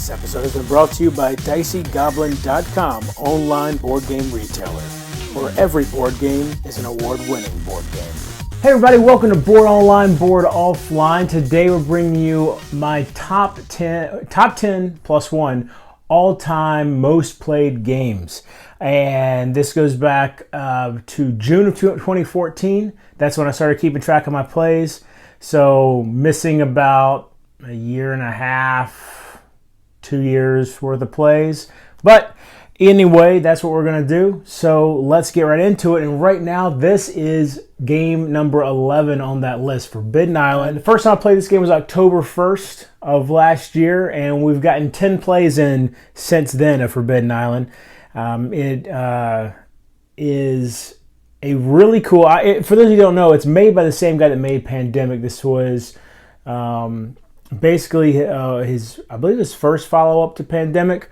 This episode has been brought to you by DiceyGoblin.com, online board game retailer, where every board game is an award-winning board game. Hey everybody, welcome to Board Online, Board Offline. Today we're bringing you my top 10 plus one all-time most played games. And this goes back to June of 2014. That's when I started keeping track of my plays. So missing about a year and a half, 2 years worth of plays. But anyway, that's what we're going to do. So let's get right into it. And right now, this is game number 11 on that list, Forbidden Island. The first time I played this game was October 1st of last year. And we've gotten 10 plays in since then of Forbidden Island. It is a really cool... for those of you who don't know, it's made by the same guy that made Pandemic. This was basically I believe his first follow-up to Pandemic.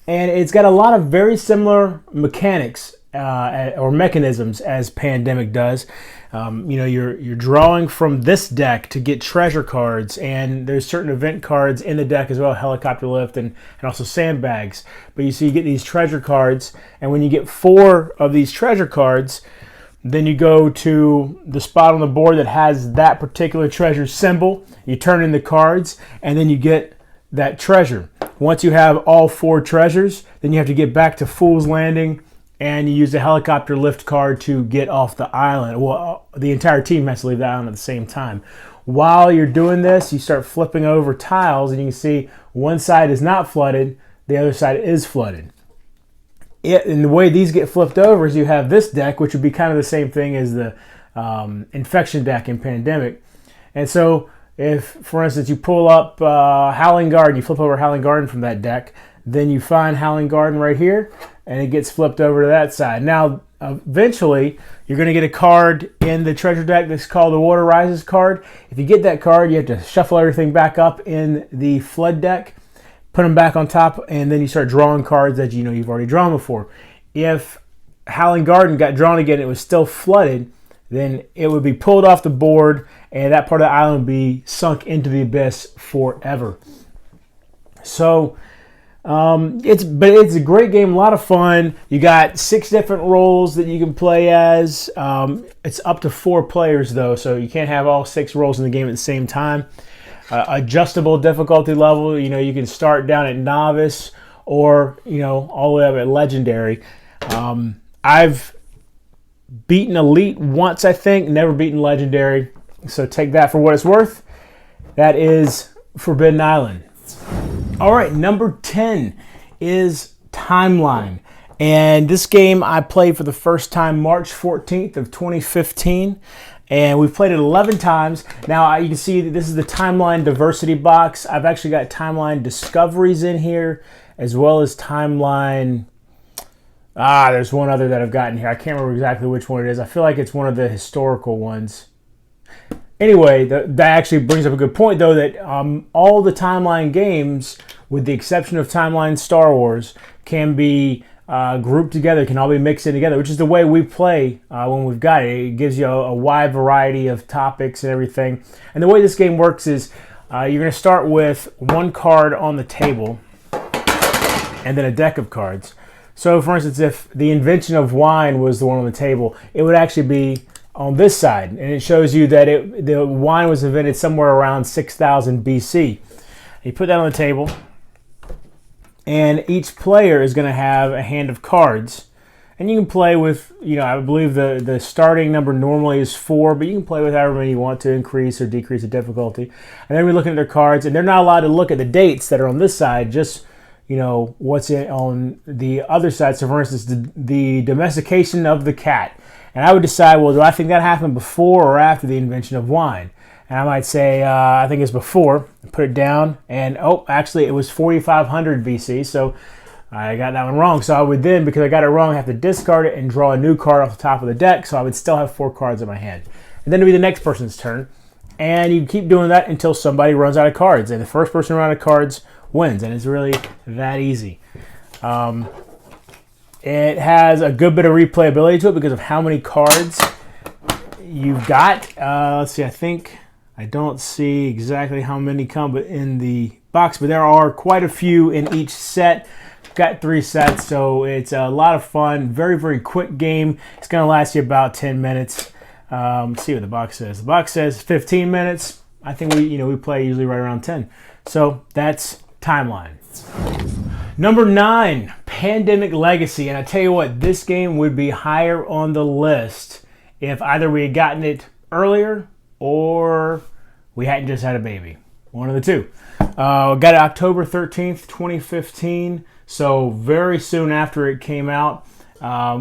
And it's got a lot of very similar mechanics or mechanisms as Pandemic does. You're drawing from this deck to get treasure cards, and there's certain event cards in the deck as well, helicopter lift and also sandbags. But you get these treasure cards, and when you get 4 of these treasure cards, then you go to the spot on the board that has that particular treasure symbol. You turn in the cards, and then you get that treasure. Once you have all 4 treasures, then you have to get back to Fool's Landing, and you use the helicopter lift card to get off the island. Well, the entire team has to leave the island at the same time. While you're doing this, you start flipping over tiles, and you can see one side is not flooded, the other side is flooded. And the way these get flipped over is you have this deck, which would be kind of the same thing as the infection deck in Pandemic. And so if, for instance, you pull up Howling Garden, you flip over Howling Garden from that deck, then you find Howling Garden right here, and it gets flipped over to that side. Now, eventually, you're going to get a card in the treasure deck that's called the Water Rises card. If you get that card, you have to shuffle everything back up in the flood deck, put them back on top, and then you start drawing cards that you've already drawn before. If Howling Garden got drawn again, it was still flooded, then it would be pulled off the board, and that part of the island would be sunk into the abyss forever. So it's a great game, a lot of fun. You got 6 different roles that you can play as. It's up to 4 players though, so you can't have all 6 roles in the game at the same time. Adjustable difficulty level. You can start down at novice or all the way up at legendary. I've beaten elite once, I think, never beaten legendary. So take that for what it's worth. That is Forbidden Island. All right, number 10 is Timeline. And this game I played for the first time March 14th of 2015. And we've played it 11 times. Now you can see that this is the Timeline Diversity box. I've actually got Timeline Discoveries in here, as well as Timeline... there's one other that I've gotten here. I can't remember exactly which one it is. I feel like it's one of the historical ones. Anyway, that actually brings up a good point, though, that all the Timeline games, with the exception of Timeline Star Wars, can be grouped together, can all be mixed in together, which is the way we play when we've got it. It gives you a wide variety of topics and everything. And the way this game works is you're going to start with 1 card on the table and then a deck of cards. So, for instance, if the invention of wine was the one on the table, it would actually be on this side, and it shows you that the wine was invented somewhere around 6000 BC. You put that on the table, and each player is going to have a hand of cards, and you can play with, I believe the starting number normally is 4, but you can play with however many you want to increase or decrease the difficulty. And then we're looking at their cards, and they're not allowed to look at the dates that are on this side, just what's on the other side. So, for instance, the domestication of the cat. And I would decide, well, do I think that happened before or after the invention of wine? And I might say, I think it's before. Put it down, and actually it was 4500 BC, so I got that one wrong. So I would then, because I got it wrong, have to discard it and draw a new card off the top of the deck, so I would still have 4 cards in my hand. And then it would be the next person's turn, and you keep doing that until somebody runs out of cards, and the first person to run out of cards wins, and it's really that easy. It has a good bit of replayability to it because of how many cards you've got. Let's see, I don't see exactly how many come, but in the box, but there are quite a few in each set. Got 3 sets, so it's a lot of fun. Very, very quick game. It's going to last you about 10 minutes. Let's see what the box says. The box says 15 minutes. I think we play usually right around 10. So that's Timeline. Number 9, Pandemic Legacy. And I tell you what, this game would be higher on the list if either we had gotten it earlier or we hadn't just had a baby. One of the two. Got it October 13th, 2015. So very soon after it came out.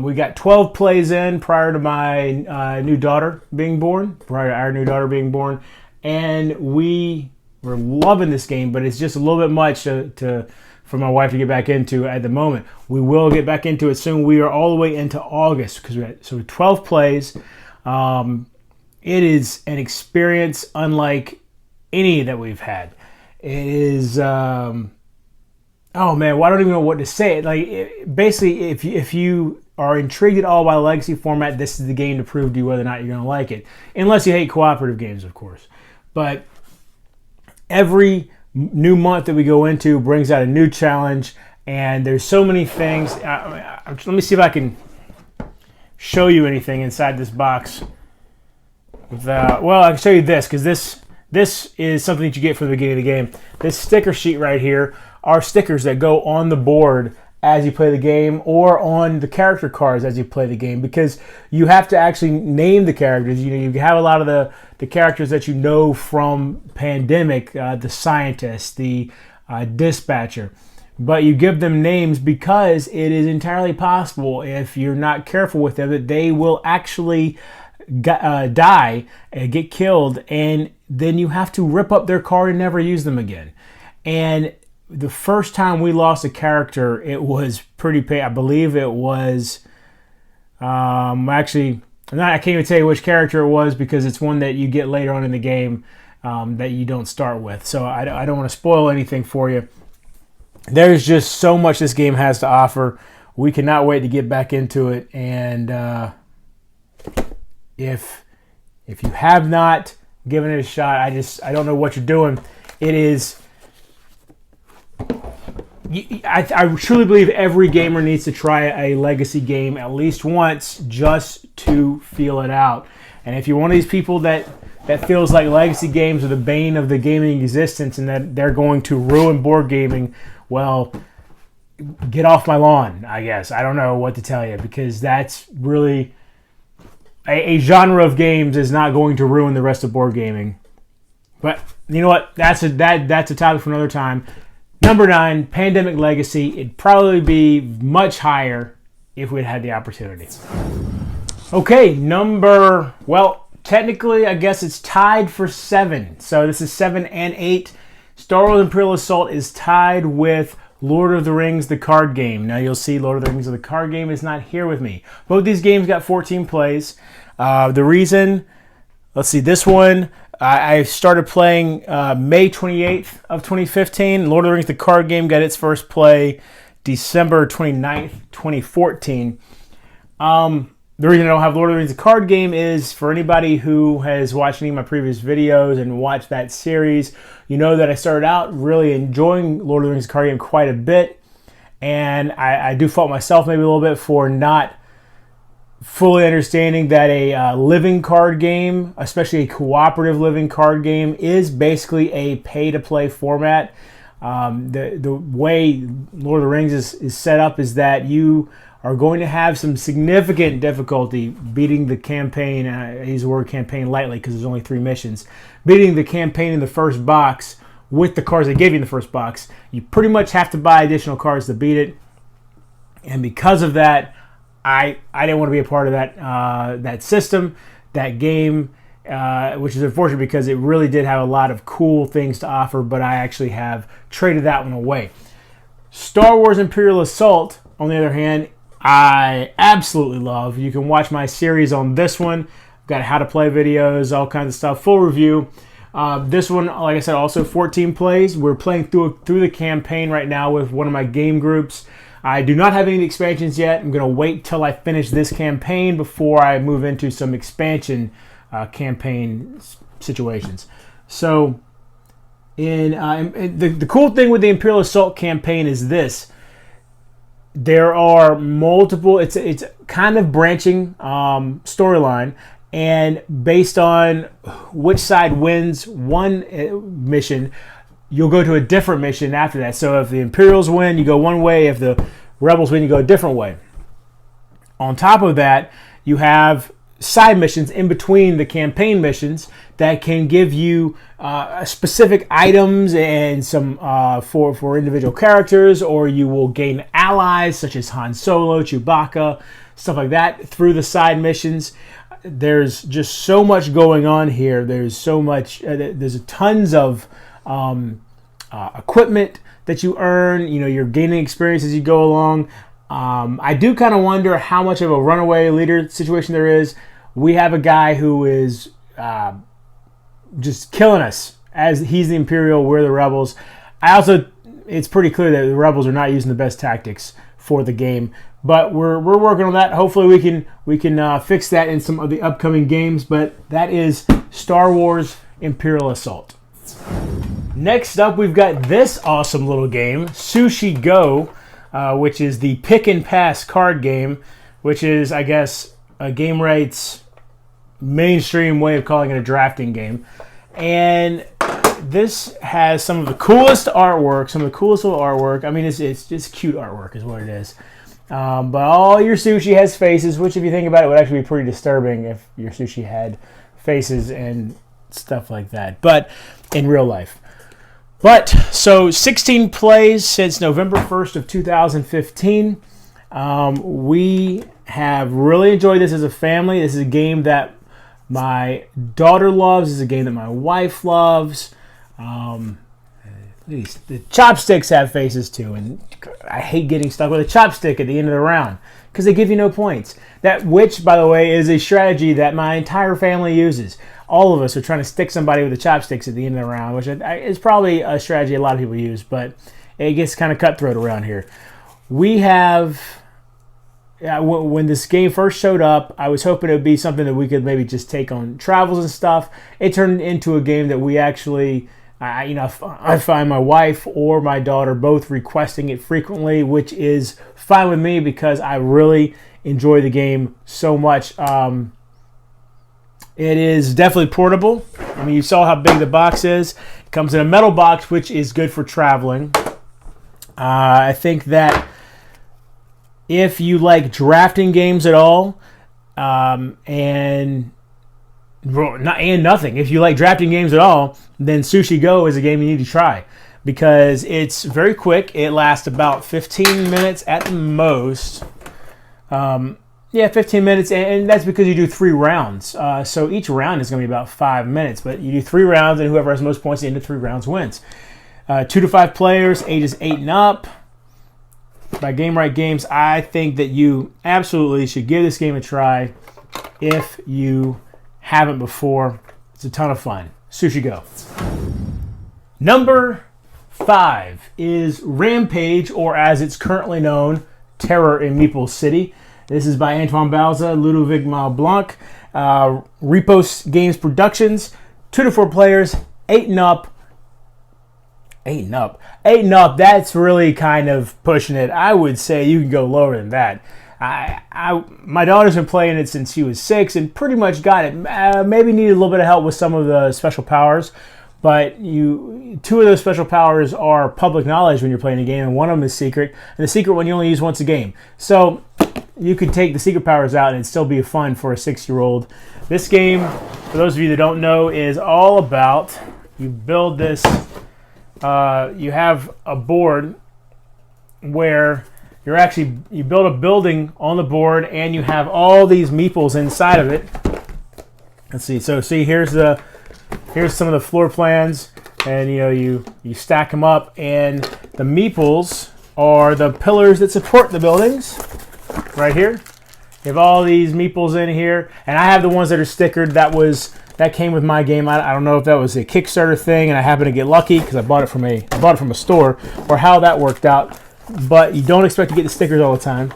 We got 12 plays in prior to my new daughter being born. Prior to our new daughter being born. And we were loving this game, but it's just a little bit much for my wife to get back into at the moment. We will get back into it soon. We are all the way into August because we had 12 plays. It is an experience unlike any that we've had. It is, oh man, well, I don't even know what to say. Basically, if you are intrigued at all by the Legacy format, this is the game to prove to you whether or not you're going to like it. Unless you hate cooperative games, of course. But every new month that we go into brings out a new challenge, and there's so many things. Let me see if I can show you anything inside this box. Well, I can show you this, because this is something that you get from the beginning of the game. This sticker sheet right here are stickers that go on the board as you play the game or on the character cards as you play the game, because you have to actually name the characters. You have a lot of the characters that you know from Pandemic, the scientist, the dispatcher, but you give them names because it is entirely possible, if you're not careful with them, that they will actually die and get killed, and then you have to rip up their card and never use them again. And the first time we lost a character, it was pretty painful. I believe it was, actually, I can't even tell you which character it was because it's one that you get later on in the game that you don't start with. So I don't want to spoil anything for you. There's just so much this game has to offer. We cannot wait to get back into it. And if you have not given it a shot, I don't know what you're doing. It is... I truly believe every gamer needs to try a Legacy game at least once just to feel it out. And if you're one of these people that feels like Legacy games are the bane of the gaming existence and that they're going to ruin board gaming, well, get off my lawn, I guess. I don't know what to tell you, because that's really... A genre of games is not going to ruin the rest of board gaming. But you know what? That's a topic for another time. Number 9, Pandemic Legacy. It'd probably be much higher if we'd had the opportunity. Okay, technically, I guess it's tied for 7. So this is 7 and 8. Star Wars Imperial Assault is tied with Lord of the Rings, the card game. Now you'll see Lord of the Rings, the card game is not here with me. Both these games got 14 plays. The reason, let's see, this one, I started playing May 28th of 2015. Lord of the Rings, the card game, got its first play December 29th, 2014. The reason I don't have Lord of the Rings, the card game, is for anybody who has watched any of my previous videos and watched that series, you know that I started out really enjoying Lord of the Rings, the card game, quite a bit. And I do fault myself maybe a little bit for not fully understanding that a living card game, especially a cooperative living card game, is basically a pay-to-play format. The way Lord of the Rings is set up is that you are going to have some significant difficulty beating the campaign. I use the word campaign lightly because there's only 3 missions. Beating the campaign in the first box with the cards they gave you in the first box. You pretty much have to buy additional cards to beat it. And because of that, I didn't want to be a part of that system, that game, which is unfortunate because it really did have a lot of cool things to offer, but I actually have traded that one away. Star Wars Imperial Assault, on the other hand, I absolutely love. You can watch my series on this one. I've got how to play videos, all kinds of stuff, full review. This one, like I said, also 14 plays. We're playing through the campaign right now with one of my game groups. I do not have any expansions yet. I'm going to wait till I finish this campaign before I move into some expansion campaign situations. So The cool thing with the Imperial Assault campaign is this. There are multiple, it's kind of branching storyline, and based on which side wins one mission, you'll go to a different mission after that. So if the Imperials win, you go one way. If the Rebels win, you go a different way. On top of that, you have side missions in between the campaign missions that can give you specific items and some for individual characters, or you will gain allies such as Han Solo, Chewbacca, stuff like that through the side missions. There's just so much going on here. There's so much. There's tons of equipment that you earn. You know, you're gaining experience as you go along. I do kind of wonder how much of a runaway leader situation there is. We have a guy who is just killing us as he's the Imperial, we're the Rebels. It's pretty clear that the Rebels are not using the best tactics for the game, but we're working on that. Hopefully we can fix that in some of the upcoming games, but that is Star Wars Imperial Assault. Next up, we've got this awesome little game, Sushi Go, which is the pick and pass card game, which is, I guess, GameRight's mainstream way of calling it a drafting game. And this has some of the coolest artwork, some of the coolest little artwork. I mean, it's just cute artwork is what it is. But all your sushi has faces, which if you think about it would actually be pretty disturbing if your sushi had faces and stuff like that, but in real life. But so 16 plays since November 1st of 2015. We have really enjoyed this as a family. This is a game that my daughter loves. This is a game that my wife loves. The chopsticks have faces too, and I hate getting stuck with a chopstick at the end of the round because they give you no points. Which, by the way, is a strategy that my entire family uses. All of us are trying to stick somebody with the chopsticks at the end of the round, which is probably a strategy a lot of people use, but it gets kind of cutthroat around here. We have... when this game first showed up, I was hoping it would be something that we could maybe just take on travels and stuff. It turned into a game that we actually, I find my wife or my daughter both requesting it frequently, which is fine with me because I really enjoy the game so much. It is definitely portable. I mean, you saw how big the box is. It comes in a metal box, which is good for traveling. I think that if you like drafting games at all, and nothing, if you like drafting games at all, then Sushi Go is a game you need to try because it's very quick. It lasts about 15 minutes at the most. 15 minutes, and that's because you do 3 rounds. So each round is going to be about 5 minutes, but you do 3 rounds, and whoever has the most points at the end of 3 rounds wins. 2 to 5 players, ages 8 and up. By GameRight Games, I think that you absolutely should give this game a try if you haven't before. It's a ton of fun. Sushi Go. Number 5 is Rampage, or as it's currently known, Terror in Meeple City. This is by Antoine Bauza, Ludovic Malblanc, Repos Games Productions. 2 to 4 players, 8 and up. 8 and up, that's really kind of pushing it. I would say you can go lower than that. My daughter's been playing it since she was 6 and pretty much got it. Maybe needed a little bit of help with some of the special powers, but 2 of those special powers are public knowledge when you're playing a game, and one of them is secret, and the secret one you only use once a game. So you could take the secret powers out and it'd still be fun for a 6-year-old. This game, for those of you that don't know, is all about you build this... you have a board where you build a building on the board and you have all these meeples inside of it. Let's see. So see, here's some of the floor plans, and you stack them up, and the meeples are the pillars that support the buildings. Right here, you have all these meeples in here, and I have the ones that are stickered. That came with my game. I don't know if that was a Kickstarter thing and I happened to get lucky because I bought it from a store, or how that worked out. But you don't expect to get the stickers all the time.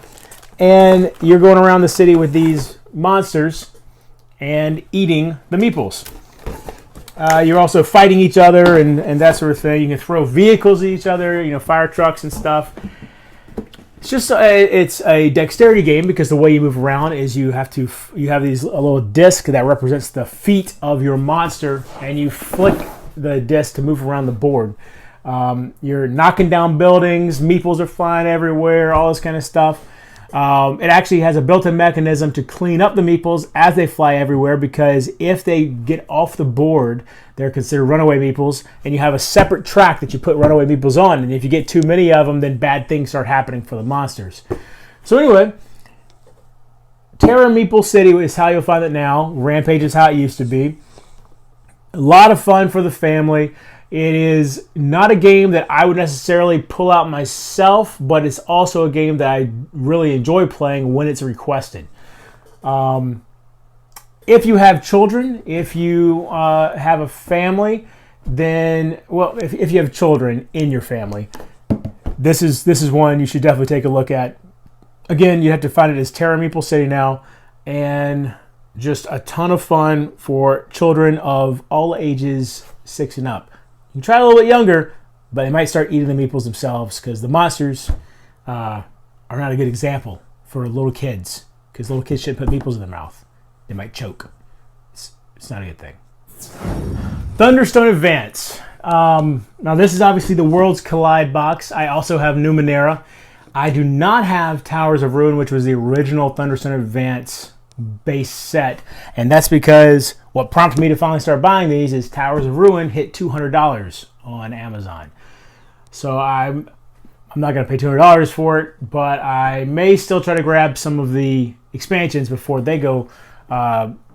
And you're going around the city with these monsters and eating the meeples. You're also fighting each other and that sort of thing. You can throw vehicles at each other, you know, fire trucks and stuff. It's just it's a dexterity game because the way you move around is you have these a little disc that represents the feet of your monster, and you flick the disc to move around the board. You're knocking down buildings, meeples are flying everywhere, all this kind of stuff. It actually has a built-in mechanism to clean up the meeples as they fly everywhere, because if they get off the board, they're considered runaway meeples, and you have a separate track that you put runaway meeples on, and if you get too many of them, then bad things start happening for the monsters. So anyway, Terror Meeple City is how you'll find it now. Rampage is how it used to be. A lot of fun for the family. It is not a game that I would necessarily pull out myself, but it's also a game that I really enjoy playing when it's requested. If you have children, if you have a family, then, well, if you have children in your family, this is one you should definitely take a look at. Again, you have to find it as Terror Meeple City now, and just a ton of fun for children of all ages 6 and up. You can try a little bit younger, but they might start eating the meeples themselves, because the monsters are not a good example for little kids, because little kids shouldn't put meeples in their mouth. They might choke. It's not a good thing. Thunderstone Advance. Now this is obviously the Worlds Collide box. I also have Numenera. I do not have Towers of Ruin, which was the original Thunderstone Advance base set, and that's because what prompted me to finally start buying these is Towers of Ruin hit $200 on Amazon. So I'm not going to pay $200 for it, but I may still try to grab some of the expansions before they go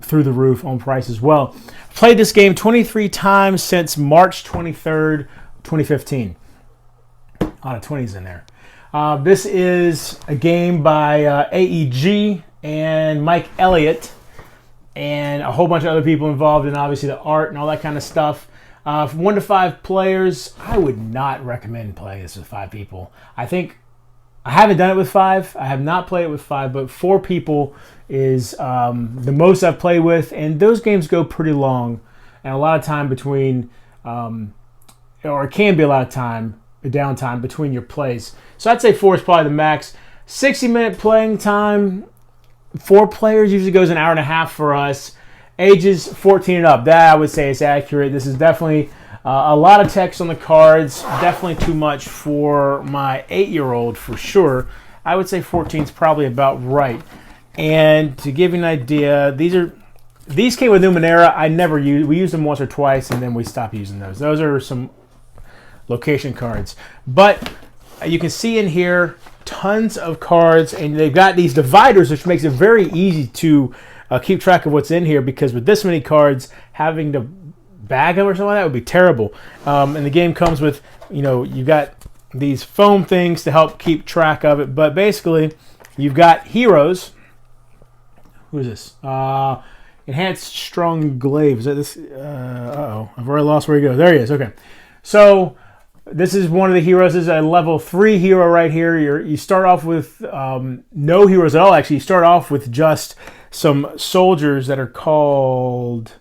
through the roof on price as well. Played this game 23 times since March 23rd, 2015. A lot of 20s in there. This is a game by AEG and Mike Elliott, and a whole bunch of other people involved in obviously the art and all that kind of stuff. From 1 to 5 players, I would not recommend playing this with 5 people. I think I haven't done it with 5. I have not played it with 5, but 4 people is the most I've played with, and those games go pretty long, and a lot of time between, or it can be a lot of time, downtime between your plays. So I'd say 4 is probably the max. 60-minute playing time. 4 players usually goes an hour and a half for us. Ages 14 and up. That I would say is accurate. This is definitely a lot of text on the cards. Definitely too much for my 8-year-old for sure. I would say 14 is probably about right. And to give you an idea, these came with Numenera. I never used. We used them once or twice, and then we stopped using those. Those are some location cards. But you can see in here tons of cards, and they've got these dividers, which makes it very easy to keep track of what's in here, because with this many cards, having to bag them or something like that would be terrible. And the game comes with, you've got these foam things to help keep track of it, but basically you've got heroes. Who is this? Enhanced Strong Glaive. Is that this? Uh-oh, I've already lost where he goes. There he is. Okay. So this is one of the heroes. This is a level 3 hero right here. You start off with no heroes at all. Actually, you start off with just some soldiers that are called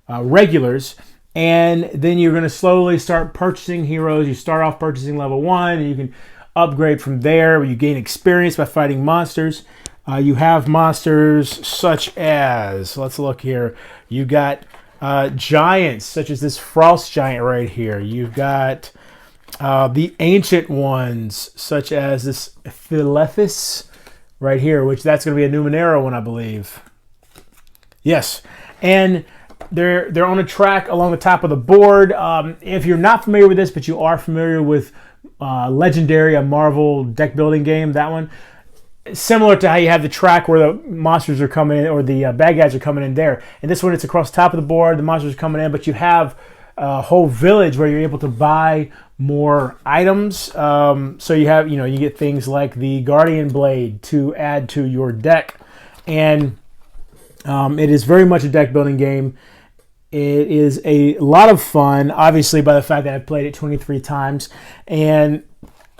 regulars, and then you're going to slowly start purchasing heroes. You start off purchasing level 1, and you can upgrade from there. You gain experience by fighting monsters. You have monsters such as, let's look here. You got giants, such as this frost giant right here. You've got the ancient ones, such as this Philethus right here, which that's going to be a Numenera one, I believe. Yes, and they're on a track along the top of the board. If you're not familiar with this, but you are familiar with Legendary, a Marvel deck building game, that one, similar to how you have the track where the monsters are coming in, or the bad guys are coming in there. And this one, it's across the top of the board, the monsters are coming in, but you have a whole village where you're able to buy more items. So you have, you get things like the Guardian Blade to add to your deck. And it is very much a deck building game. It is a lot of fun, obviously, by the fact that I've played it 23 times. And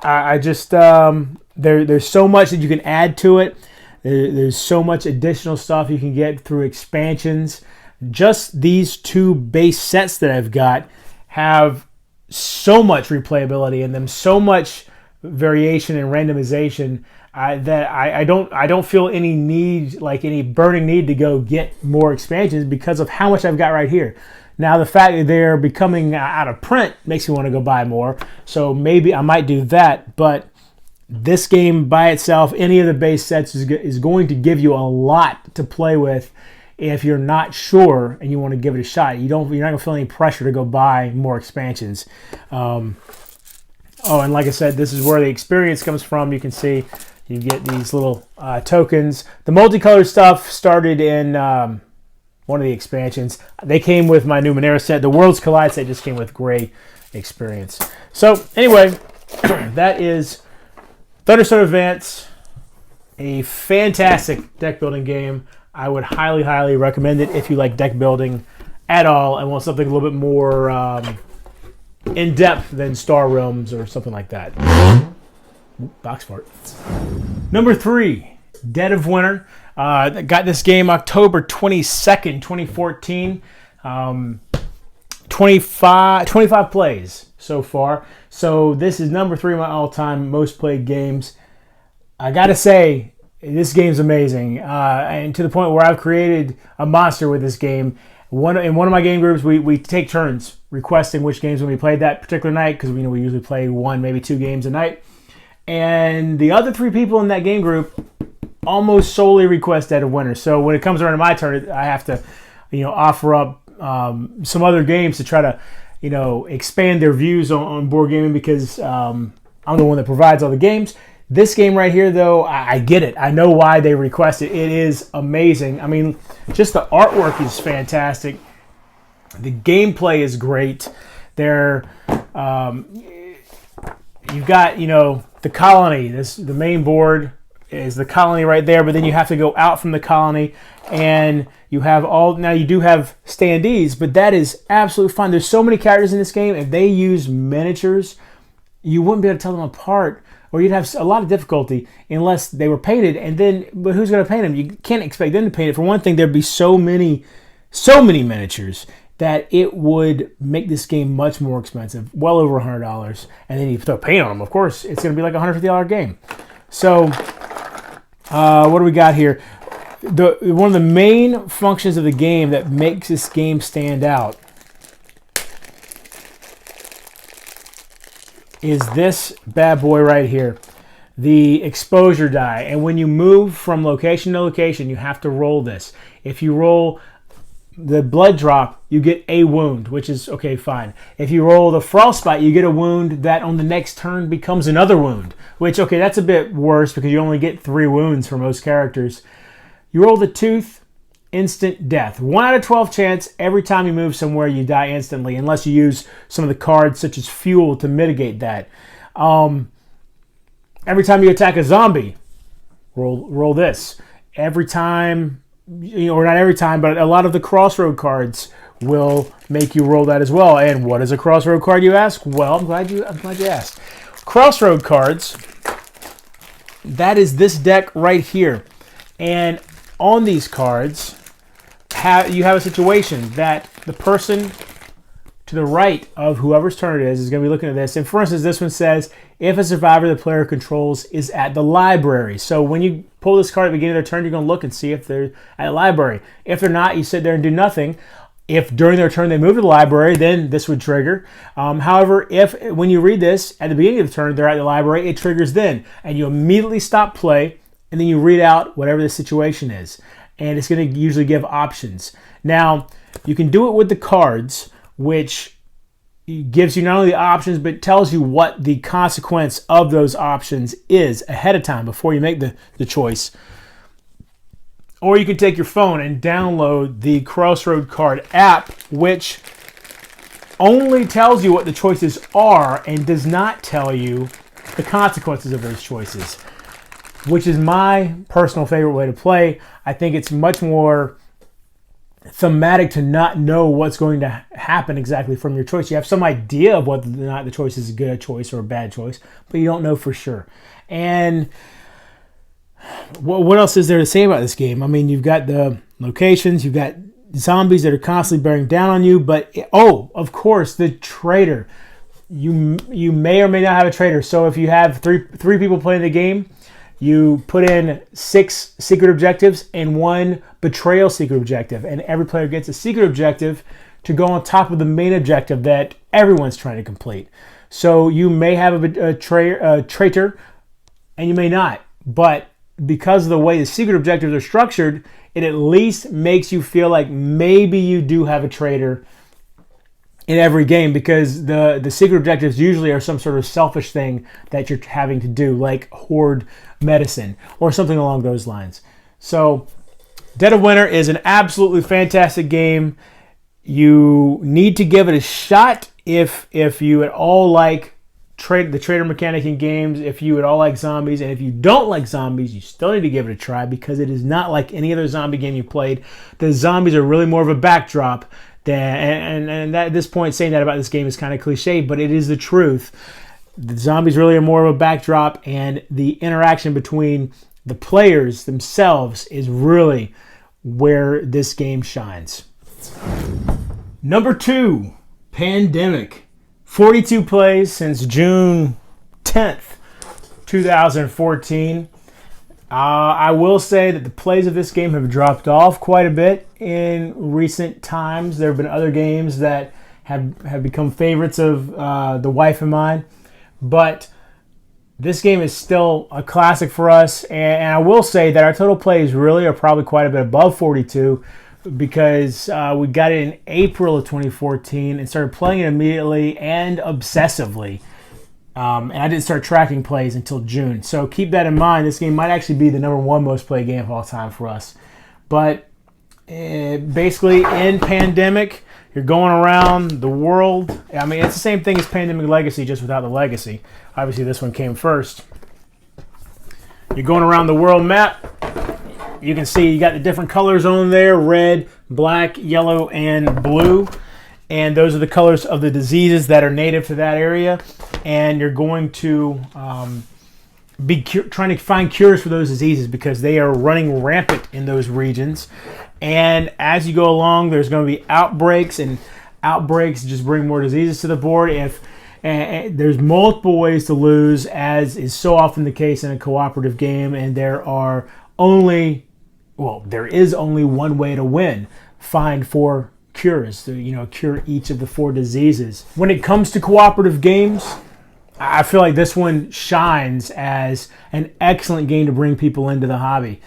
I just, there's so much that you can add to it. There's so much additional stuff you can get through expansions just these 2 base sets that I've got have so much replayability in them, so much variation and randomization that I don't feel any need, like any burning need to go get more expansions because of how much I've got right here. Now, the fact that they're becoming out of print makes me want to go buy more, so maybe I might do that. But this game by itself, any of the base sets is going to give you a lot to play with. If you're not sure and you want to give it a shot, you're not going to feel any pressure to go buy more expansions. Oh, and like I said, this is where the experience comes from. You can see you get these little tokens. The multicolored stuff started in one of the expansions. They came with my Numenera set. The Worlds Collide set just came with gray experience. So anyway, that is Thunderstone Advance, a fantastic deck building game. I would highly, highly recommend it if you like deck building at all and want something a little bit more in-depth than Star Realms or something like that. Box fart. NumberThree, Dead of Winter. Got this game October 22nd, 2014. 25 plays so far. So this is NumberThree, my all-time most played games. I gotta say, this game's amazing, and to the point where I've created a monster with this game. In one of my game groups, we take turns requesting which games when we played that particular night, because we usually play 1, maybe 2 games a night. And the other 3 people in that game group almost solely request Dead of Winter. So when it comes around to my turn, I have to, offer up some other games to try to, expand their views on board gaming, because I'm the one that provides all the games. This game right here, though, I get it. I know why they request it. It is amazing. I mean, just the artwork is fantastic. The gameplay is great. You've got, the colony. The main board is the colony right there, but then you have to go out from the colony, and you have now you do have standees, but that is absolutely fine. There's so many characters in this game. If they use miniatures, you wouldn't be able to tell them apart, or you'd have a lot of difficulty unless they were painted. But who's going to paint them? You can't expect them to paint it. For one thing, there'd be so many miniatures that it would make this game much more expensive, well over $100. And then you throw paint on them, of course, it's going to be like a $150 game. So, what do we got here? One of the main functions of the game that makes this game stand out is this bad boy right here, the exposure die. And when you move from location to location, you have to roll this. If you roll the blood drop, you get a wound, which is okay, fine. If you roll the frostbite, you get a wound that on the next turn becomes another wound, which, okay, that's a bit worse because you only get 3 wounds for most characters. You roll the tooth, instant death. 1 out of 12 chance. Every time you move somewhere, you die instantly, unless you use some of the cards such as fuel to mitigate that. Every time you attack a zombie, roll this. Every time, or not every time, but a lot of the crossroad cards will make you roll that as well. And what is a crossroad card, you ask? Well, I'm glad you asked. Crossroad cards, that is this deck right here. And on these cards, you have a situation that the person to the right of whoever's turn it is going to be looking at this. And for instance, this one says, if a survivor the player controls is at the library. So when you pull this card at the beginning of their turn, you're going to look and see if they're at the library. If they're not, you sit there and do nothing. If during their turn they move to the library, then this would trigger. However, if when you read this at the beginning of the turn, they're at the library, it triggers then. And you immediately stop play, and then you read out whatever the situation is. And it's going to usually give options. Now, you can do it with the cards, which gives you not only the options, but tells you what the consequence of those options is ahead of time before you make the choice. Or you can take your phone and download the Crossroad Card app, which only tells you what the choices are and does not tell you the consequences of those choices, which is my personal favorite way to play. I think it's much more thematic to not know what's going to happen exactly from your choice. You have some idea of whether or not the choice is a good choice or a bad choice, but you don't know for sure. And what else is there to say about this game? I mean, you've got the locations, you've got zombies that are constantly bearing down on you. But of course, the traitor. You may or may not have a traitor. So if you have three people playing the game, you put in 6 secret objectives and 1 betrayal secret objective, and every player gets a secret objective to go on top of the main objective that everyone's trying to complete. So you may have a traitor, and you may not. But because of the way the secret objectives are structured, it at least makes you feel like maybe you do have a traitor in every game, because the secret objectives usually are some sort of selfish thing that you're having to do, like hoard medicine or something along those lines. So Dead of Winter is an absolutely fantastic game. You need to give it a shot if you at all like the traitor mechanic in games, if you at all like zombies, and if you don't like zombies, you still need to give it a try, because it is not like any other zombie game you played. The zombies are really more of a backdrop. And at this point, saying that about this game is kind of cliche, but it is the truth. The zombies really are more of a backdrop, and the interaction between the players themselves is really where this game shines. Number 2, Pandemic. 42 plays since June 10th, 2014. I will say that the plays of this game have dropped off quite a bit in recent times. There have been other games that have become favorites of the wife and mine. But this game is still a classic for us. And I will say that our total plays really are probably quite a bit above 42, because we got it in April of 2014 and started playing it immediately and obsessively. And I didn't start tracking plays until June. So keep that in mind. This game might actually be the #1 most played game of all time for us. But basically, in Pandemic, you're going around the world. I mean, it's the same thing as Pandemic Legacy, just without the legacy. Obviously, this one came first. You're going around the world map. You can see you got the different colors on there: red, black, yellow, and blue. And those are the colors of the diseases that are native to that area. And you're going to be trying to find cures for those diseases, because they are running rampant in those regions. And as you go along, there's going to be outbreaks, and outbreaks just bring more diseases to the board. There's multiple ways to lose, as is so often the case in a cooperative game, and there is only one way to win: find 4 cures, to cure each of the 4 diseases. When it comes to cooperative games, I feel like this one shines as an excellent game to bring people into the hobby.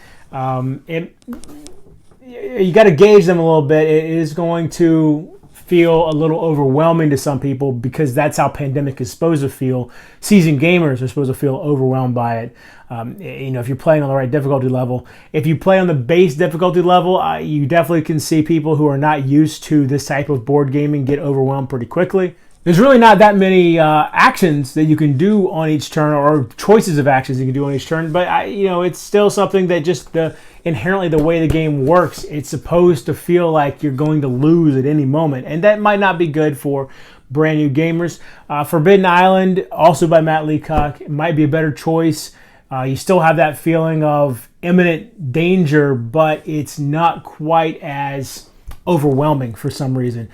You got to gauge them a little bit. It is going to feel a little overwhelming to some people, because that's how Pandemic is supposed to feel. Seasoned gamers are supposed to feel overwhelmed by it. If you're playing on the right difficulty level. If you play on the base difficulty level, you definitely can see people who are not used to this type of board gaming get overwhelmed pretty quickly. There's really not that many actions that you can do on each turn, or choices of actions you can do on each turn, but it's still something that just inherently the way the game works, it's supposed to feel like you're going to lose at any moment, and that might not be good for brand new gamers. Forbidden Island, also by Matt Leacock, it might be a better choice. You still have that feeling of imminent danger, but it's not quite as overwhelming for some reason.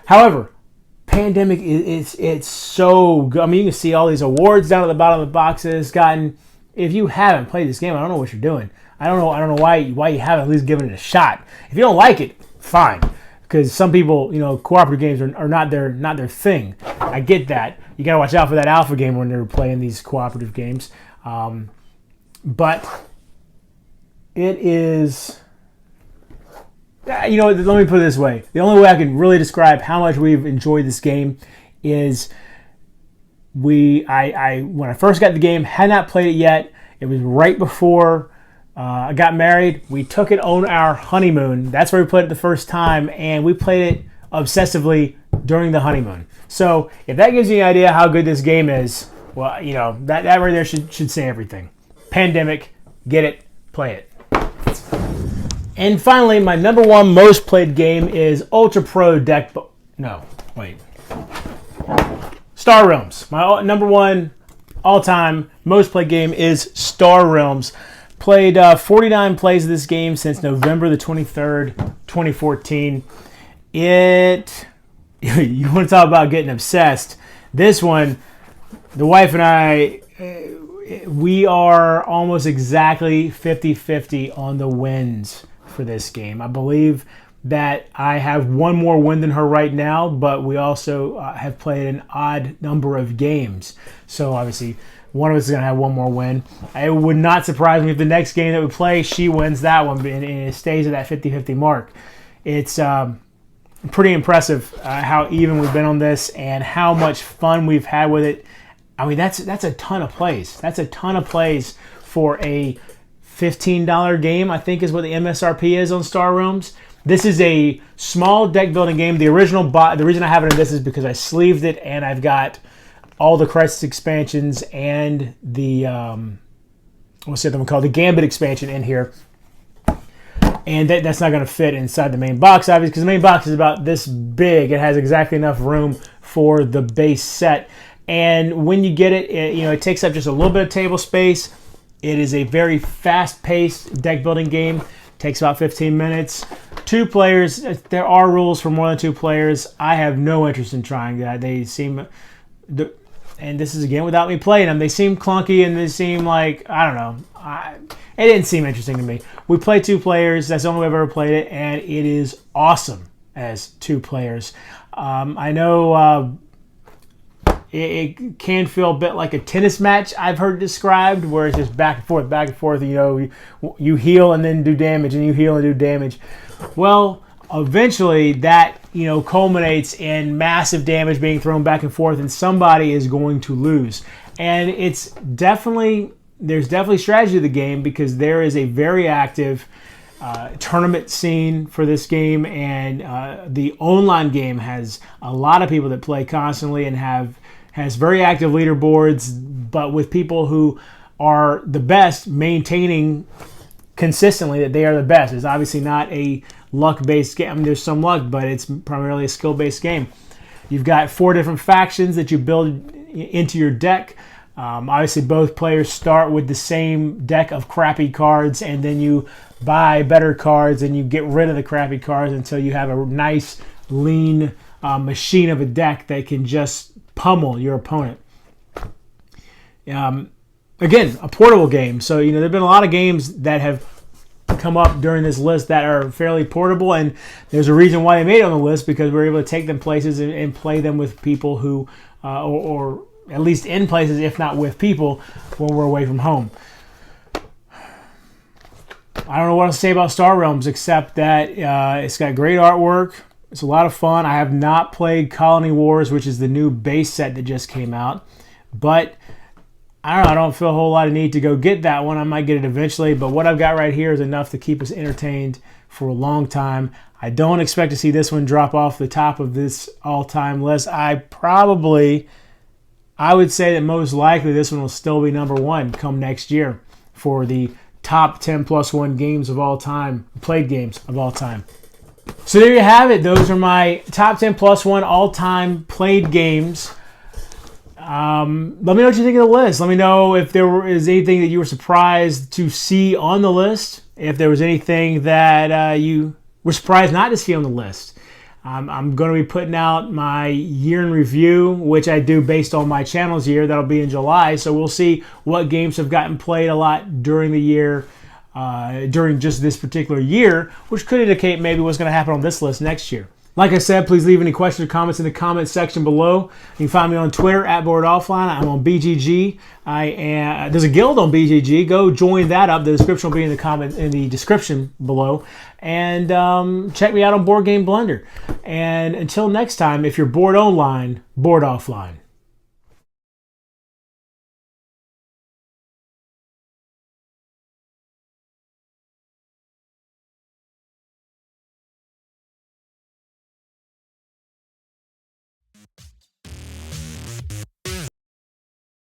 However, Pandemic, it's so good. I mean, you can see all these awards down at the bottom of the box that it's gotten. If you haven't played this game, I don't know what you're doing. I don't know why you haven't at least given it a shot. If you don't like it, fine. Because some people, cooperative games are not their thing. I get that. You got to watch out for that alpha game when they're playing these cooperative games. But it is... let me put it this way. The only way I can really describe how much we've enjoyed this game is when I first got the game, had not played it yet. It was right before I got married. We took it on our honeymoon. That's where we played it the first time, and we played it obsessively during the honeymoon. So if that gives you an idea how good this game is, well, that right there should say everything. Pandemic, get it, play it. And finally, my #1 most played game is Ultra Pro Deck. Star Realms. My #1 all-time most played game is Star Realms. Played 49 plays of this game since November the 23rd, 2014. You want to talk about getting obsessed. This one, the wife and I, we are almost exactly 50-50 on the wins for this game. I believe that I have one more win than her right now, but we also have played an odd number of games. So obviously, one of us is going to have one more win. It would not surprise me if the next game that we play, she wins that one, and it stays at that 50-50 mark. It's pretty impressive how even we've been on this and how much fun we've had with it. I mean, that's a ton of plays. That's a ton of plays for a $15 game, I think is what the MSRP is on Star Realms. This is a small deck building game. The original the reason I have it in this is because I sleeved it and I've got all the Crisis expansions and the what's the other one called? The Gambit expansion in here. And that's not going to fit inside the main box, obviously, because the main box is about this big. It has exactly enough room for the base set. And when you get it, it takes up just a little bit of table space. It is a very fast-paced deck building game. Takes about 15 minutes. 2 players. There are rules for more than 2 players. I have no interest in trying that. They seem, and this is again without me playing them. They seem clunky and they seem like, I don't know. It didn't seem interesting to me. We play 2 players. That's the only way I've ever played it, and it is awesome as 2 players. I know it can feel a bit like a tennis match I've heard described, where it's just back and forth, back and forth. You heal and then do damage, and you heal and do damage. Well, eventually that culminates in massive damage being thrown back and forth, and somebody is going to lose. And there's definitely strategy to the game, because there is a very active tournament scene for this game, and the online game has a lot of people that play constantly and has very active leaderboards, but with people who are the best maintaining consistently that they are the best. It's obviously not a luck-based game. I mean, there's some luck, but it's primarily a skill-based game. You've got 4 different factions that you build into your deck. Obviously, both players start with the same deck of crappy cards, and then you buy better cards and you get rid of the crappy cards until you have a nice, lean machine of a deck that can just pummel your opponent. Again, a portable game. So, there have been a lot of games that have come up during this list that are fairly portable, and there's a reason why they made it on the list, because we're able to take them places and play them with people who, or at least in places, if not with people, when we're away from home. I don't know what else to say about Star Realms, except that it's got great artwork. It's a lot of fun. I have not played Colony Wars, which is the new base set that just came out. But I don't know. I don't feel a whole lot of need to go get that one. I might get it eventually. But what I've got right here is enough to keep us entertained for a long time. I don't expect to see this one drop off the top of this all-time list. I would say that most likely this one will still be number 1 come next year for the top 10 plus 1 games of all time, played games of all time. So there you have it. Those are my top 10 plus 1 all-time played games. Let me know what you think of the list. Let me know if there is anything that you were surprised to see on the list. If there was anything that you were surprised not to see on the list. I'm going to be putting out my year in review, which I do based on my channel's year. That'll be in July. So we'll see what games have gotten played a lot during the year, during just this particular year, which could indicate maybe what's going to happen on this list next year. Like I said, please leave any questions or comments in the comment section below. You can find me on Twitter @boredonlineboardoffline. I'm on BGG. There's a guild on BGG. Go join that up. The description will be in the description below. And check me out on Board Game Blender. And until next time, if you're bored online, board offline.